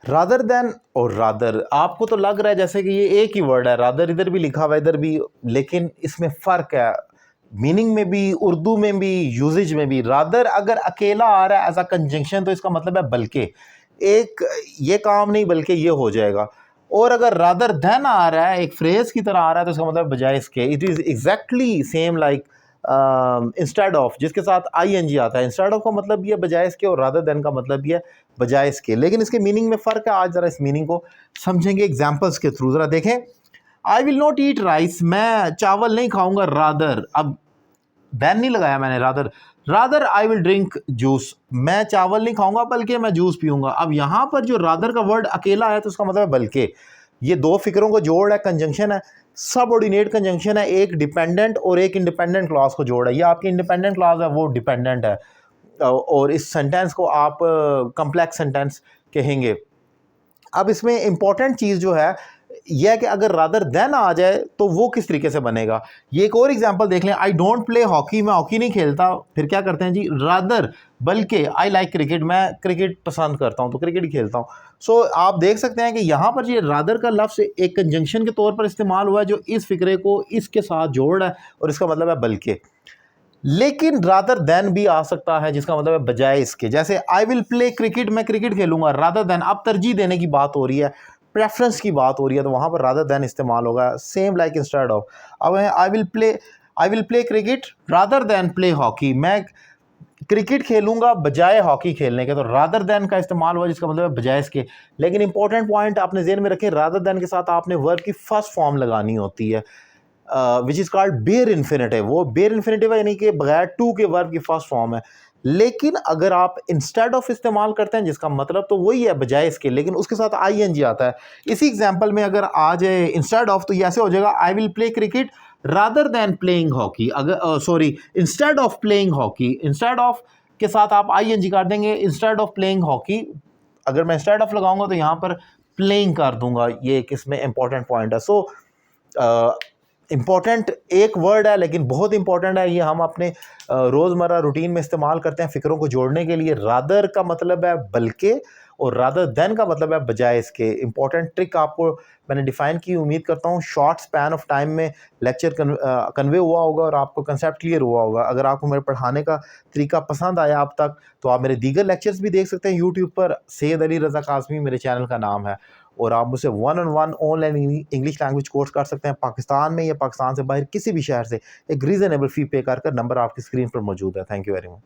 Rather than और rather, आपको तो लग रहा है जैसे कि ये एक ही वर्ड है, रादर इधर भी लिखा हुआ है इधर भी, लेकिन इसमें फ़र्क है मीनिंग में भी, उर्दू में भी, यूजेज में भी। रादर अगर अकेला आ रहा है एज अ कंजंक्शन तो इसका मतलब है बल्कि, एक ये काम नहीं बल्कि ये हो जाएगा। और अगर रादर देन आ रहा है एक फ्रेज की तरह आ रहा है तो इसका मतलब बजाय इसके। It is exactly same like instead of, जिसके साथ आई एन जी आता है। इंस्टेड ऑफ का मतलब ये बजाय इसके, और रादर देन का मतलब ये बजाय इसके, लेकिन इसके मीनिंग में फ़र्क है। आज ज़रा इस मीनिंग को समझेंगे एग्जाम्पल्स के थ्रू। ज़रा देखें, I will not eat rice, मैं चावल नहीं खाऊंगा। रादर, अब देन नहीं लगाया मैंने, rather. Rather I will drink juice, मैं चावल नहीं खाऊंगा बल्कि मैं जूस पीऊंगा। अब यहाँ पर जो रादर का वर्ड अकेला है तो उसका मतलब है बल्कि। ये दो फिक्रों को जोड़ है, कंजंक्शन है, सबऑर्डिनेट कंजंक्शन है, एक डिपेंडेंट और एक इंडिपेंडेंट क्लॉज को जोड़ है। ये आपकी इंडिपेंडेंट क्लॉज है, वो डिपेंडेंट है, और इस सेंटेंस को आप कम्प्लेक्स सेंटेंस कहेंगे। अब इसमें इंपॉर्टेंट चीज़ जो है यह है कि अगर रादर देन आ जाए तो वो किस तरीके से बनेगा। ये एक और एग्जांपल देख लें, आई डोंट प्ले हॉकी, मैं हॉकी नहीं खेलता। फिर क्या करते हैं जी, रादर बल्कि आई लाइक क्रिकेट, मैं क्रिकेट पसंद करता हूँ तो क्रिकेट ही खेलता हूँ। सो आप देख सकते हैं कि यहाँ पर ये रादर का लफ्ज़ एक कंजंक्शन के तौर पर इस्तेमाल हुआ है जो इस फिक्रे को इसके साथ जोड़ है, और इसका मतलब है बल्कि। लेकिन रादर देन भी आ सकता है जिसका मतलब है बजाय इसके। जैसे आई विल प्ले क्रिकेट, मैं क्रिकेट खेलूंगा। रादर देन, अब तरजीह देने की बात हो रही है, प्रेफरेंस की बात हो रही है, तो वहां पर रादर देन इस्तेमाल होगा। Same like instead of. अब I will play cricket rather than play hockey, मैं क्रिकेट खेलूंगा बजाय हॉकी खेलने के, तो रादर देन का इस्तेमाल हुआ जिसका मतलब है बजाय इसके। लेकिन इंपॉर्टेंट पॉइंट आपने ज़हन में रखें, रादर देन के साथ आपने वर्ब की फर्स्ट फॉर्म लगानी होती है, which is called bare infinitive. वो बेयर इन्फिनेटिव है, यानी कि बगैर टू के वर्ब की फर्स्ट फॉर्म है। लेकिन अगर आप इंस्टेड ऑफ इस्तेमाल करते हैं जिसका मतलब तो वही है बजाय इसके, लेकिन उसके साथ आई एन जी आता है। इसी एग्जाम्पल में अगर आ जाए इंस्टेड ऑफ तो ये ऐसे हो जाएगा, I will play cricket rather than playing hockey. अगर sorry, instead of playing hockey, instead of के साथ आप आई एन जी कर देंगे, इंस्टेड ऑफ प्लेइंग हॉकी। अगर मैं इंस्टेड ऑफ लगाऊंगा तो यहाँ पर प्लेइंग कर दूंगा। ये एक इसमें इंपॉर्टेंट पॉइंट है। सो इम्पॉर्टेंट एक वर्ड है लेकिन बहुत इंपॉर्टेंट है, ये हम अपने रोज़मर्रा रूटीन में इस्तेमाल करते हैं फ़िक्रों को जोड़ने के लिए। रादर का मतलब है बल्कि, और रादर देन का मतलब है बजाय इसके। इंपॉर्टेंट ट्रिक आपको मैंने डिफ़ाइन की, उम्मीद करता हूँ शॉर्ट स्पैन ऑफ टाइम में लेक्चर कन्वे हुआ होगा और आपको कंसेप्ट क्लियर हुआ होगा। अगर आपको मेरे पढ़ाने का तरीका पसंद आया अब तक तो आप मेरे दीगर लेक्चर्स भी देख सकते हैं यूट्यूब पर। सैयद अली रज़ा काज़मी मेरे चैनल का नाम है, और आप मुझसे 1-on-1 online English language course कर सकते हैं, पाकिस्तान में या पाकिस्तान से बाहर किसी भी शहर से। एक रीज़नेबल फ़ी पे कर नंबर आपकी स्क्रीन पर मौजूद है। Thank you very much.